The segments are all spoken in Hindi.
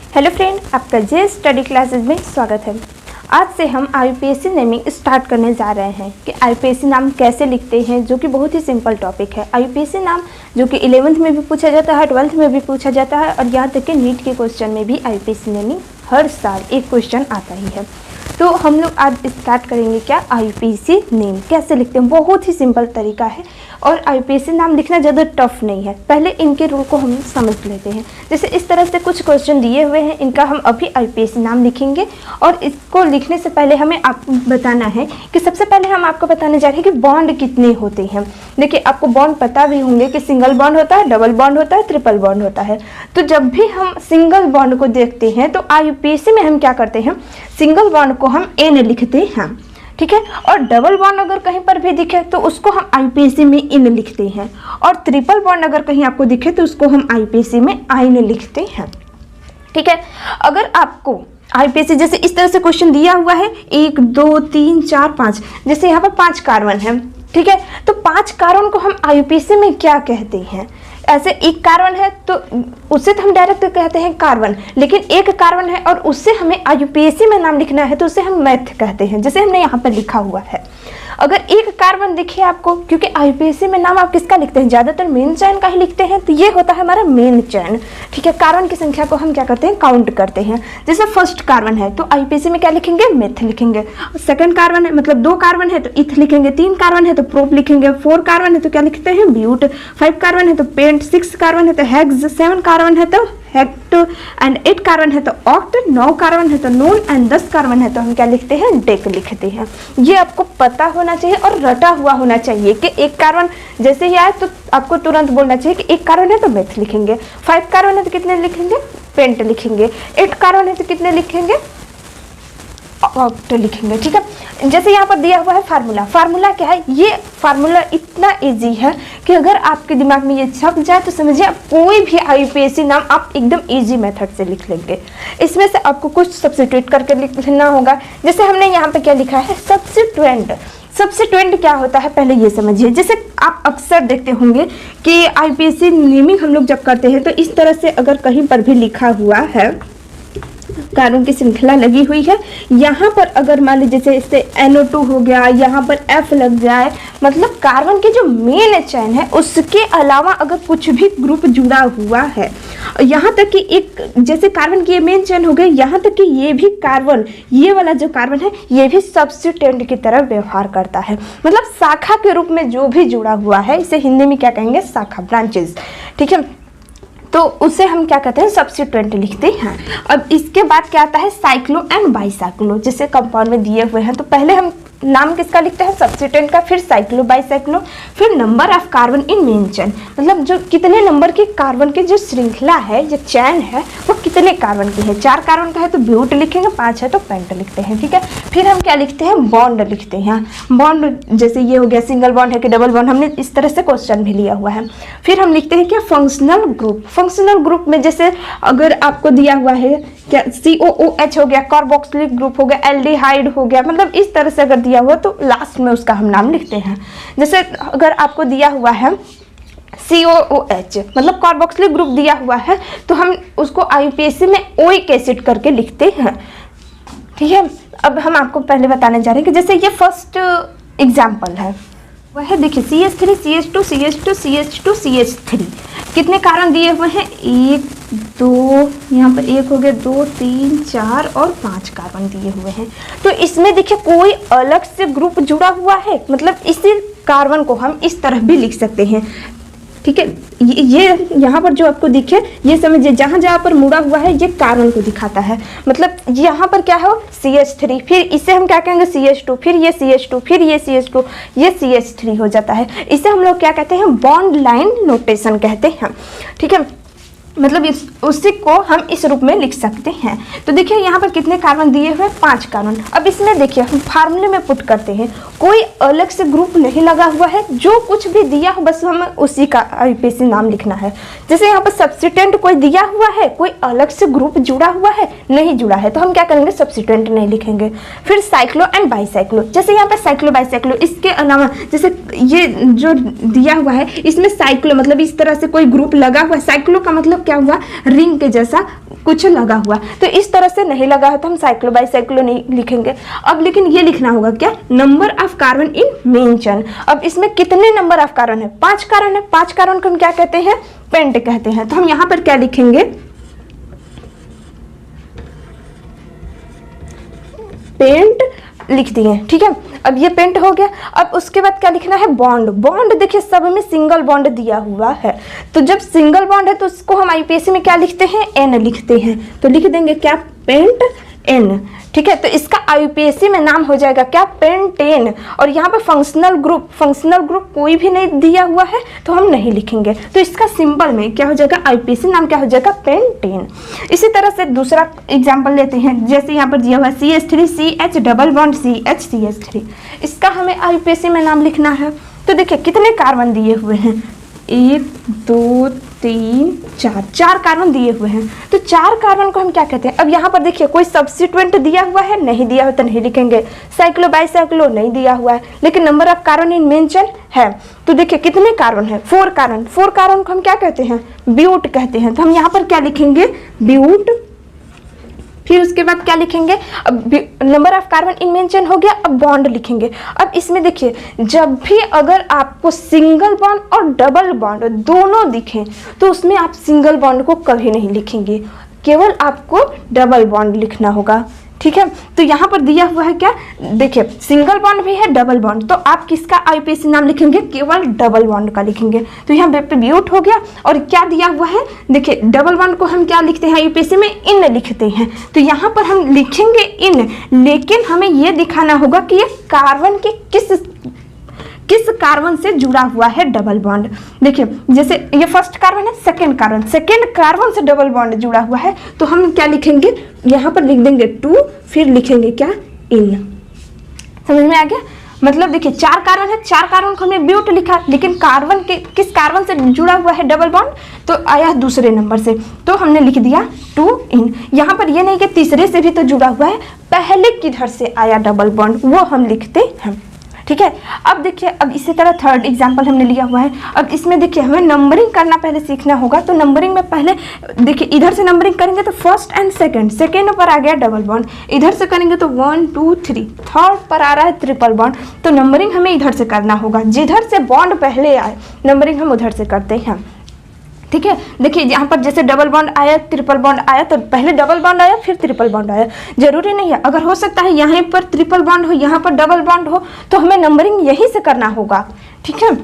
हेलो फ्रेंड, आपका जे स्टडी क्लासेस में स्वागत है। आज से हम आईपीएससी नेमिंग स्टार्ट करने जा रहे हैं कि आईपीएससी नाम कैसे लिखते हैं, जो कि बहुत ही सिंपल टॉपिक है। आईपीएससी नाम जो कि 11th में भी पूछा जाता है, 12th में भी पूछा जाता है और यहाँ तक कि नीट के क्वेश्चन में भी आईपीएससी नेमिंग हर साल एक क्वेश्चन आता ही है। तो हम लोग आज स्टार्ट करेंगे क्या, आईपीएससी नेम कैसे लिखते हैं। बहुत ही सिंपल तरीका है और आईपीएससी नाम लिखना ज़्यादा टफ नहीं है। पहले इनके रूल को हम समझ लेते हैं। जैसे इस तरह से कुछ क्वेश्चन दिए हुए हैं, इनका हम अभी आईपीएससी नाम लिखेंगे और इसको लिखने से पहले हमें आपको बताना है कि सबसे पहले हम आपको बताने जा रहे हैं कि बॉन्ड कितने होते हैं। देखिए, आपको बॉन्ड पता भी होंगे कि सिंगल बॉन्ड होता है, डबल बॉन्ड होता है, ट्रिपल बॉन्ड होता है। तो जब भी हम सिंगल बॉन्ड को देखते हैं तो आईपीएससी में हम क्या करते हैं, सिंगल बॉन्ड को हम एन लिखते हैं, ठीक है। और डबल बॉन्ड अगर कहीं पर भी दिखे तो उसको हम आईपीएससी में इन लिखते हैं और ट्रिपल बॉन्ड अगर कहीं आपको दिखे तो उसको हम आईपीएससी में आइन लिखते हैं, ठीक है। अगर आपको आईपीएससी जैसे इस तरह से क्वेश्चन दिया हुआ है 1 2 3 4 5, जैसे यहाँ पर 5 कार्बन है, ठीक है। तो 5 कार्बन को हम आईपीएससी में क्या कहते हैं, ऐसे एक कार्बन है तो उससे तो हम डायरेक्ट कहते हैं कार्बन, लेकिन एक कार्बन है और उससे हमें आईपीएससी में नाम लिखना है तो उसे हम मैथ कहते हैं, जैसे हमने यहाँ पर लिखा हुआ है। अगर एक कार्बन दिखे आपको, क्योंकि आईपीएससी में नाम आप किसका लिखते हैं, ज़्यादातर मेन चैन का ही लिखते हैं, तो ये होता है हमारा मेन चैन, ठीक है। कार्बन की संख्या को हम क्या करते हैं, काउंट करते हैं। जैसे फर्स्ट कार्बन है तो आईपीएससी में क्या लिखेंगे, मेथ लिखेंगे। सेकंड कार्बन है मतलब 2 कार्बन है तो इथ लिखेंगे, 3 कार्बन है तो प्रोप लिखेंगे, 4 कार्बन है तो क्या लिखते हैं, ब्यूट, 5 कार्बन है तो पेंट, 6 कार्बन है तो हेक्स, 7 कार्बन है तो हेक्ट एंड 8 कार्बन है तो ऑक्ट, 9 कार्बन है तो नोन एंड 10 कार्बन है तो हम क्या लिखते हैं, डेक लिखते हैं। ये आपको पता होना चाहिए और रटा हुआ होना चाहिए कि एक कार्बन जैसे ही आए तो आपको तुरंत बोलना चाहिए कि एक कार्बन है तो मेथ लिखेंगे, 5 कार्बन है तो कितने लिखेंगे, पेंट लिखेंगे, 8 कार्बन है तो कितने लिखेंगे, ऑक्ट लिखेंगे, ठीक है। जैसे यहाँ पर दिया हुआ है फार्मूला, फार्मूला क्या है, ये फार्मूला इतना इजी है कि अगर आपके दिमाग में ये छप जाए तो समझिए आप कोई भी आईपीएससी नाम आप एकदम इजी मेथड से लिख लेंगे। इसमें से आपको कुछ सब्स्टिट्यूट करके लिखना होगा। जैसे हमने यहाँ पे क्या लिखा है, सब्स्टिट्यूएंट। सब्स्टिट्यूएंट क्या होता है पहले ये समझिए। जैसे आप अक्सर देखते होंगे कि आईपीएससी नेमिंग हम लोग जब करते हैं तो इस तरह से अगर कहीं पर भी लिखा हुआ है, कार्बन की श्रृंखला लगी हुई है, यहाँ पर अगर मान लीजिए जैसे इससे NO2 हो गया, यहाँ पर F लग जाए, मतलब कार्बन की जो मेन चैन है उसके अलावा अगर कुछ भी ग्रुप जुड़ा हुआ है, यहाँ तक कि एक जैसे कार्बन की ये मेन चैन हो गई, यहाँ तक कि ये भी कार्बन, ये वाला जो कार्बन है ये भी सब्स्टिट्यूएंट की तरह व्यवहार करता है। मतलब शाखा के रूप में जो भी जुड़ा हुआ है, इसे हिंदी में क्या कहेंगे, शाखा, ब्रांचेस, ठीक है। तो उसे हम क्या कहते हैं, सब्स्टिट्यूएंट लिखते हैं। अब इसके बाद क्या आता है, साइक्लो एंड बाईसाइक्लो। जैसे कंपाउंड में दिए हुए हैं तो पहले हम नाम किसका लिखते हैं, सब्स्टिट्यूएंट का, फिर साइक्लो, बाईसाइक्लो, फिर number of carbon in main चैन, मतलब जो कितने नंबर की कार्बन की जो श्रृंखला है, जो चैन है वो कितने कार्बन की है। 4 कार्बन का है तो ब्यूट लिखेंगे, 5 है तो पेंट लिखते हैं, ठीक है। फिर हम क्या लिखते हैं, बॉन्ड लिखते हैं। बॉन्ड जैसे ये हो गया सिंगल बॉन्ड है कि डबल बॉन्ड, हमने इस तरह से क्वेश्चन भी लिया हुआ है। फिर हम लिखते हैं क्या, फंक्शनल ग्रुप। फंक्शनल ग्रुप में जैसे अगर आपको दिया हुआ है क्या, COOH हो गया, कार्बोक्सिलिक ग्रुप हो गया, एल्डिहाइड हो गया, मतलब इस तरह से अगर दिया हुआ तो लास्ट में उसका हम नाम लिखते हैं। जैसे अगर आपको दिया हुआ है COOH मतलब कार्बोक्सिलिक ग्रुप दिया हुआ है तो हम उसको आईपीएससी में ओइक एसिड करके लिखते हैं, ठीक है। अब हम आपको पहले बताने जा रहे हैं कि जैसे ये फर्स्ट एग्जाम्पल है वह है, देखिए CH3 CH2 CH2 CH2 CH3, कितने कार्बन दिए हुए हैं, 1 2, यहाँ पर 1 हो गया, 2 3 4 और 5 कार्बन दिए हुए हैं। तो इसमें देखिए कोई अलग से ग्रुप जुड़ा हुआ है, मतलब इसी कार्बन को हम इस तरह भी लिख सकते हैं, ठीक है। ये यहाँ पर जो आपको दिखे ये समझिए, जहाँ जहाँ पर मुड़ा हुआ है ये कार्बन को दिखाता है, मतलब यहाँ पर क्या हो, CH3, फिर इसे हम क्या कहेंगे, CH2, फिर ये CH2, फिर ये CH2, ये CH3 हो जाता है। इसे हम लोग क्या कहते हैं, बॉन्ड लाइन नोटेशन कहते हैं, ठीक है। मतलब उसी को हम इस रूप में लिख सकते हैं। तो देखिए यहाँ पर कितने कार्बन दिए हुए, 5 कार्बन। अब इसमें देखिए हम फार्मूले में पुट करते हैं, कोई अलग से ग्रुप नहीं लगा हुआ है, जो कुछ भी दिया हो बस हमें उसी का आईपीएससी नाम लिखना है। जैसे यहाँ पर सब्स्टिट्यूएंट कोई दिया हुआ है, कोई अलग से ग्रुप जुड़ा हुआ है, नहीं जुड़ा है, तो हम क्या करेंगे, सब्स्टिट्यूएंट नहीं लिखेंगे। फिर साइक्लो एंड बाईसाइक्लो, जैसे यहाँ पर साइक्लो बाईसाइक्लो, इसके अलावा जैसे ये जो दिया हुआ है इसमें साइक्लो मतलब इस तरह से कोई ग्रुप लगा हुआ है। साइक्लो का मतलब क्या हुआ, रिंग के जैसा कुछ लगा हुआ। तो इस तरह से नहीं लगा है तो हम साइक्लो बाई साइक्लो नहीं लिखेंगे। अब लेकिन ये लिखना होगा क्या, number of carbon in main chain. अब इसमें कितने नंबर ऑफ कार्बन है, 5 कार्बन है। 5 कार्बन को हम क्या कहते हैं, पेंट कहते हैं। तो हम यहाँ पर क्या लिखेंगे, पेंट लिख दिए, ठीक है। अब ये पेंट हो गया। अब उसके बाद क्या लिखना है, बॉन्ड। बॉन्ड देखिए सब में सिंगल बॉन्ड दिया हुआ है, तो जब सिंगल बॉन्ड है तो उसको हम आईपीएससी में क्या लिखते हैं, एन लिखते हैं। तो लिख देंगे क्या, पेंट एन, ठीक है। तो इसका आईपीएससी में नाम हो जाएगा क्या, पेंटेन। और यहाँ पे फंक्शनल ग्रुप कोई भी नहीं दिया हुआ है तो हम नहीं लिखेंगे। तो इसका सिंपल में क्या हो जाएगा, आईपीएससी नाम क्या हो जाएगा, पेंटेन। इसी तरह से दूसरा एग्जांपल लेते हैं, जैसे यहाँ पर दिया हुआ CH3 CH double bond CH CH3। इसका हमें आईपीएससी में नाम लिखना है। तो देखिए कितने कार्बन दिए हुए हैं, 1 2 3 4, 4 कार्बन दिए हुए हैं। तो 4 कार्बन को हम क्या कहते हैं। अब यहाँ पर देखिए कोई सब्स्टिट्यूएंट दिया हुआ है, नहीं दिया हुआ तो नहीं लिखेंगे। साइक्लो बाई साइक्लो नहीं दिया हुआ है, लेकिन number of carbon in main chain है। तो देखिए कितने कार्बन है, 4 कार्बन। 4 कार्बन को हम क्या कहते हैं, ब्यूट कहते हैं। तो हम यहाँ पर क्या लिखेंगे, ब्यूट। फिर उसके बाद क्या लिखेंगे, अब number of carbon in main chain हो गया। अब बॉन्ड लिखेंगे। अब इसमें देखिए जब भी अगर आपको सिंगल बॉन्ड और डबल बॉन्ड दोनों दिखें तो उसमें आप सिंगल बॉन्ड को कभी नहीं लिखेंगे, केवल आपको डबल बॉन्ड लिखना होगा, ठीक है। तो यहाँ पर दिया हुआ है क्या, देखिए सिंगल बॉन्ड भी है, डबल बॉन्ड। तो आप किसका आईपीएससी नाम लिखेंगे, केवल डबल बॉन्ड का लिखेंगे। तो यहाँ पे ब्यूट हो गया। और क्या दिया हुआ है, देखिए डबल बॉन्ड को हम क्या लिखते हैं आईपीएससी में, इन लिखते हैं। तो यहाँ पर हम लिखेंगे इन, लेकिन हमें ये दिखाना होगा कि ये कार्बन के किस कार्बन से जुड़ा हुआ है डबल बॉन्ड। देखिए जैसे ये फर्स्ट कार्बन है, सेकंड कार्बन से डबल बॉन्ड जुड़ा हुआ है। तो हम क्या लिखेंगे, यहाँ पर लिख देंगे 2, फिर लिखेंगे क्या, इन। समझ में आ गया। मतलब देखिए 4 कार्बन है, 4 कार्बन को हमने ब्यूट लिखा, लेकिन कार्बन के किस कार्बन से जुड़ा हुआ है डबल बॉन्ड, तो आया दूसरे नंबर से, तो हमने लिख दिया 2 इन। यहाँ पर ये नहीं कि तीसरे से भी तो जुड़ा हुआ है, पहले किधर से आया डबल बॉन्ड वो हम लिखते हैं, ठीक है। अब देखिए, अब इसी तरह थर्ड एग्जांपल हमने लिया हुआ है। अब इसमें देखिए हमें नंबरिंग करना पहले सीखना होगा। तो नंबरिंग में पहले देखिए इधर से नंबरिंग करेंगे तो फर्स्ट एंड सेकंड पर आ गया डबल बॉन्ड, इधर से करेंगे तो 1 2 3, थर्ड पर आ रहा है ट्रिपल बॉन्ड। तो नंबरिंग हमें इधर से करना होगा, जिधर से बॉन्ड पहले आए नंबरिंग हम उधर से करते हैं, ठीक है। देखिए यहाँ पर जैसे डबल बॉन्ड आया, ट्रिपल बॉन्ड आया, तो पहले डबल बॉन्ड आया फिर ट्रिपल बॉन्ड आया, जरूरी नहीं है। अगर हो सकता है यहाँ पर ट्रिपल बॉन्ड हो, यहाँ पर डबल बॉन्ड हो, तो हमें नंबरिंग यहीं से करना होगा, ठीक है।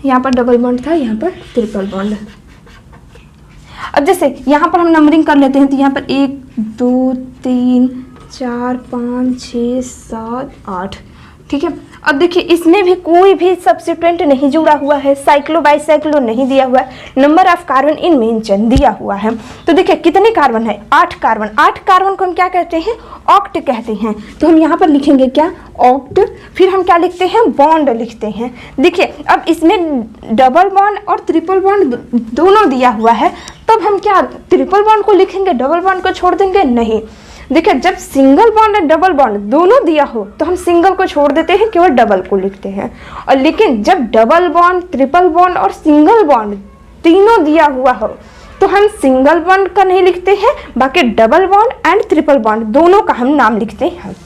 यहाँ पर डबल बॉन्ड था, यहाँ पर ट्रिपल बॉन्ड। अब जैसे यहाँ पर हम नंबरिंग कर लेते हैं, तो यहाँ पर 1 2 3 4 5 6 7 8, ठीक है। अब देखिए इसमें भी कोई भी सब्स्टिट्यूएंट नहीं जुड़ा हुआ है, साइक्लो बाई साइक्लो नहीं दिया हुआ है, number of carbon in main chain दिया हुआ है। तो देखिए कितने कार्बन है, 8 कार्बन। 8 कार्बन को हम क्या कहते हैं, ऑक्ट कहते हैं। तो हम यहाँ पर लिखेंगे क्या, ऑक्ट। फिर हम क्या लिखते हैं, बॉन्ड लिखते हैं। देखिए अब इसमें डबल बॉन्ड और ट्रिपल बॉन्ड दोनों दिया हुआ है, तब हम क्या ट्रिपल बॉन्ड को लिखेंगे, डबल बॉन्ड को छोड़ देंगे, नहीं। देखिए जब सिंगल बॉन्ड और डबल बॉन्ड दोनों दिया हो तो हम सिंगल को छोड़ देते हैं, केवल डबल को लिखते हैं। और लेकिन जब डबल बॉन्ड, ट्रिपल बॉन्ड और सिंगल बॉन्ड तीनों दिया हुआ हो तो हम सिंगल बॉन्ड का नहीं लिखते हैं, बाकी double bond and triple bond दोनों का हम नाम लिखते हैं।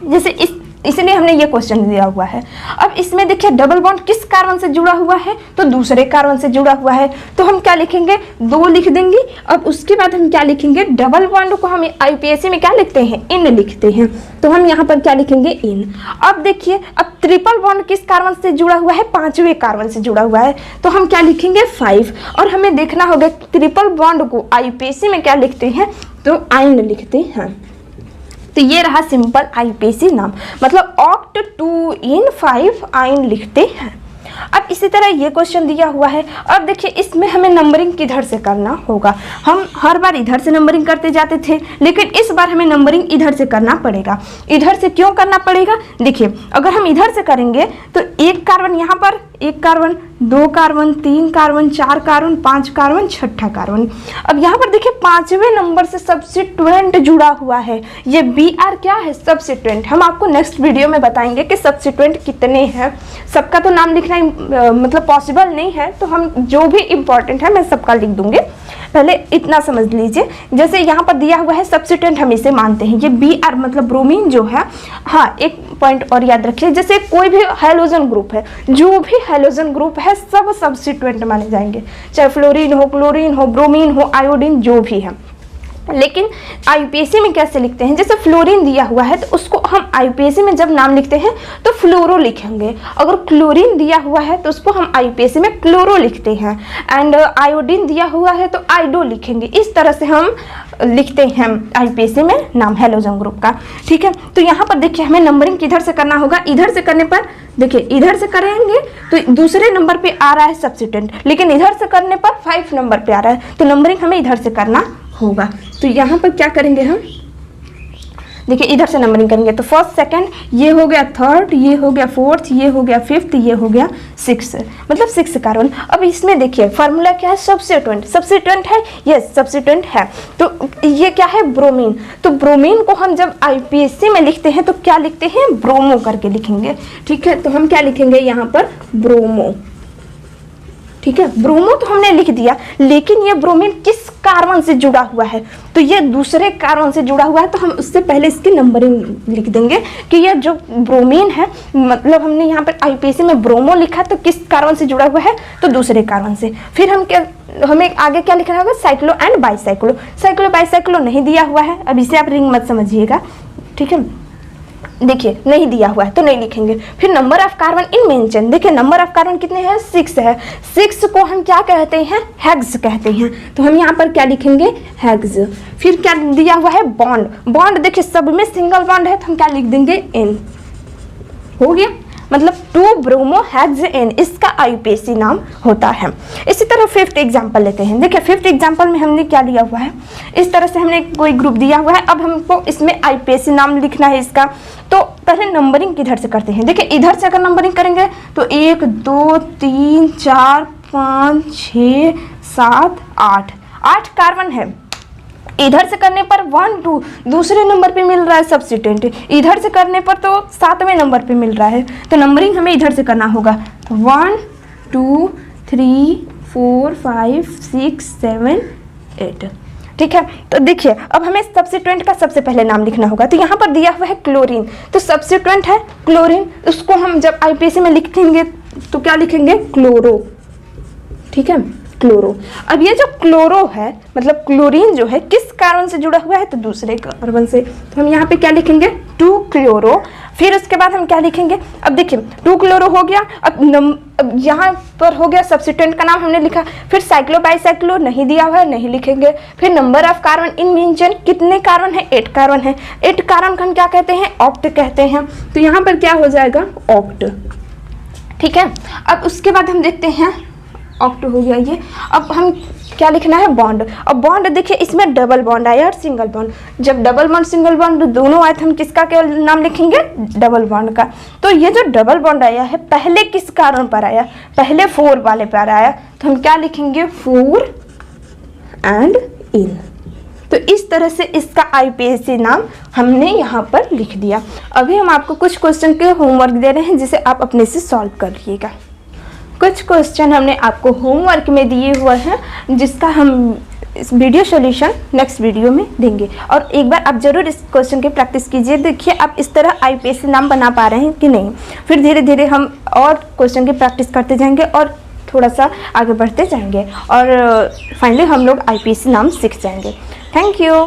जैसे इसलिए हमने ये क्वेश्चन दिया हुआ है। अब इसमें देखिए डबल बॉन्ड किस कार्बन से जुड़ा हुआ है, तो दूसरे कार्बन से जुड़ा हुआ है, तो हम क्या लिखेंगे, 2 लिख देंगे। अब उसके बाद हम क्या लिखेंगे, डबल बॉन्ड को हम आईपीएससी में क्या लिखते हैं, इन लिखते हैं। तो हम यहाँ पर क्या लिखेंगे, इन। अब देखिए अब ट्रिपल बॉन्ड किस कार्बन से जुड़ा हुआ है, 5वें कार्बन से जुड़ा हुआ है, तो हम क्या लिखेंगे, 5। और हमें देखना होगा ट्रिपल बॉन्ड को आईपीएससी में क्या लिखते हैं, तो आइन लिखते हैं। तो ये रहा सिंपल आईपीएससी नाम, मतलब ऑक्ट 2 इन 5 आइन लिखते हैं। अब इसी तरह ये क्वेश्चन दिया हुआ है। अब देखिए इसमें हमें नंबरिंग किधर से करना होगा। हम हर बार इधर से नंबरिंग करते जाते थे, लेकिन इस बार हमें नंबरिंग इधर से करना पड़ेगा। इधर से क्यों करना पड़ेगा, देखिए अगर हम इधर से करेंगे तो 1 कार्बन यहाँ पर, 1 carbon, 2 carbon, 3 carbon, 4 carbon, 5 carbon, 6ठा कार्बन। अब यहाँ पर देखिए 5वें नंबर से सब्स्टिट्यूएंट जुड़ा हुआ है। ये Br क्या है, सब्स्टिट्यूएंट। हम आपको नेक्स्ट वीडियो में बताएंगे कि सब्स्टिट्यूएंट कितने हैं। सबका तो नाम लिखना मतलब पॉसिबल नहीं है, तो हम जो भी इम्पोर्टेंट है मैं सबका लिख दूंगी। पहले इतना समझ लीजिए, जैसे यहाँ पर दिया हुआ है सब्स्टिट्यूएंट हम इसे मानते हैं, ये Br मतलब ब्रोमीन जो है। हाँ, एक पॉइंट और याद रखिए, जैसे कोई भी हाइड्रोजन ग्रुप है, जो भी हाइड्रोजन ग्रुप है सब सब्स्टिट्यूएंट माने जाएंगे, चाहे फ्लोरीन हो, क्लोरीन हो, ब्रोमीन हो, आयोडीन, जो भी है। लेकिन आईयूपीएसी में कैसे लिखते हैं, जैसे फ्लोरीन दिया हुआ है तो उसको हम आईयूपीएसी में जब नाम लिखते हैं तो फ्लोरो लिखेंगे, अगर क्लोरीन दिया हुआ है तो उसको हम आईयूपीएसी में क्लोरो लिखते हैं, एंड आयोडीन दिया हुआ है तो आइडो लिखेंगे। इस तरह से हम लिखते हैं आईयूपीएसी में नाम हैलोजन ग्रुप का। ठीक है, तो यहाँ पर देखिए हमें नंबरिंग किधर से करना होगा, इधर से करने पर देखिए इधर से करेंगे तो दूसरे नंबर पे आ रहा है सब्स्टिट्यूएंट, लेकिन इधर से करने पर 5 नंबर पे आ रहा है, तो नंबरिंग हमें इधर से करना होगा। तो यहाँ पर क्या करेंगे हम, देखिए इधर से नंबरिंग करेंगे तो फर्स्ट, सेकंड, ये हो गया थर्ड, ये हो गया फोर्थ, ये हो गया फिफ्थ, ये हो गया 6, मतलब 6 कार्बन। अब इसमें देखिए फार्मूला क्या है, सब्स्टिट्यूएंट। सब्स्टिट्यूएंट है, यस सब्स्टिट्यूएंट है। तो ये क्या है, ब्रोमीन। तो ब्रोमीन को हम जब आईयूपीएसी में लिखते हैं तो क्या लिखते हैं, ब्रोमो करके लिखेंगे। ठीक है, तो हम क्या लिखेंगे यहाँ पर, ब्रोमो। ठीक है, ब्रोमो तो हमने लिख दिया, लेकिन ये ब्रोमीन किस कार्बन से जुड़ा हुआ है, तो ये दूसरे कार्बन से जुड़ा हुआ है, तो हम उससे पहले इसकी नंबरिंग लिख देंगे कि ये जो ब्रोमीन है, मतलब हमने यहाँ पर आईयूपीएसी में ब्रोमो लिखा तो किस कार्बन से जुड़ा हुआ है, तो दूसरे कार्बन से। फिर हम क्या, हमें आगे क्या लिखना होगा, cyclo and bicyclo. Cyclo bicyclo नहीं दिया हुआ है, अब इसे आप रिंग मत समझिएगा। ठीक है, देखिए नहीं दिया हुआ है तो नहीं लिखेंगे। फिर number of carbon in mention, देखिए नंबर ऑफ कार्बन कितने हैं, 6 है। 6 को हम क्या कहते हैं, हेक्स कहते हैं, तो हम यहाँ पर क्या लिखेंगे, हेक्स। फिर क्या दिया हुआ है, बॉन्ड। बॉन्ड देखिए सब में सिंगल बॉन्ड है तो हम क्या लिख देंगे, N। हो गया, मतलब 2 ब्रोमो हेक्स N, इसका आईयूपीएसी नाम होता है। इसी तरह 5th एग्जाम्पल लेते हैं। देखिए 5th एग्जाम्पल में हमने क्या लिया हुआ है, इस तरह से हमने कोई ग्रुप दिया हुआ है, अब हमको इसमें आईयूपीएसी नाम लिखना है इसका। तो पहले नंबरिंग किधर से करते हैं, देखिए इधर से अगर नंबरिंग करेंगे तो 1 2 3 4 5 6 7 8, 8 कार्बन है। इधर से करने पर 1 2 दूसरे नंबर पे मिल रहा है सब्स्टिट्यूएंट, इधर से करने पर तो 7वें नंबर पे मिल रहा है, तो नंबरिंग हमें इधर से करना होगा 1 2 3 4 5 6 7 8। ठीक है, तो देखिए अब हमें सब्स्टिट्यूएंट का सबसे पहले नाम लिखना होगा, तो यहाँ पर दिया हुआ है क्लोरीन, तो सब्स्टिट्यूएंट है क्लोरीन, उसको हम जब आईयूपीएसी में लिखेंगे तो क्या लिखेंगे, क्लोरो। ठीक है, क्लोरो। अब ये जो क्लोरो है, मतलब क्लोरीन जो है किस कार्बन से जुड़ा हुआ है, तो दूसरे कार्बन से, तो हम यहाँ पे क्या लिखेंगे, 2 क्लोरो। फिर उसके बाद हम क्या लिखेंगे, अब देखिए 2 क्लोरो हो गया, अब यहाँ पर हो गया सब्स्टिट्यूएंट का नाम हमने लिखा। फिर साइक्लो बाईसाइक्लो नहीं दिया हुआ है, नहीं लिखेंगे। फिर number of carbon in mention, कितने कार्बन है, 8 कार्बन है। 8 कार्बन को हम क्या कहते हैं, ऑक्ट कहते हैं, तो यहाँ पर क्या हो जाएगा, ऑक्ट। ठीक है, अब उसके बाद हम देखते हैं, ऑक्ट हो गया ये। अब हम क्या लिखना है, बॉन्ड। अब बॉन्ड देखिए इसमें डबल बॉन्ड आया और सिंगल बॉन्ड, जब डबल बॉन्ड सिंगल बॉन्ड दोनों आए तो हम किसका केवल नाम लिखेंगे, डबल बॉन्ड का। तो ये जो डबल बॉन्ड आया है पहले किस कार्बन पर आया, पहले 4 वाले पर आया, तो हम क्या लिखेंगे, 4 एंड इन। तो इस तरह से इसका आईयूपीएसी नाम हमने यहाँ पर लिख दिया। अभी हम आपको कुछ क्वेश्चन के होमवर्क दे रहे हैं जिसे आप अपने से सॉल्व कर लीजिएगा। कुछ क्वेश्चन हमने आपको होमवर्क में दिए हुए हैं जिसका हम इस वीडियो सॉल्यूशन नेक्स्ट वीडियो में देंगे, और एक बार आप जरूर इस क्वेश्चन की प्रैक्टिस कीजिए। देखिए आप इस तरह आईयूपीएसी नाम बना पा रहे हैं कि नहीं। फिर धीरे धीरे हम और क्वेश्चन की प्रैक्टिस करते जाएंगे और थोड़ा सा आगे बढ़ते जाएंगे और फाइनली हम लोग आईयूपीएसी नाम सीख जाएंगे। Thank you.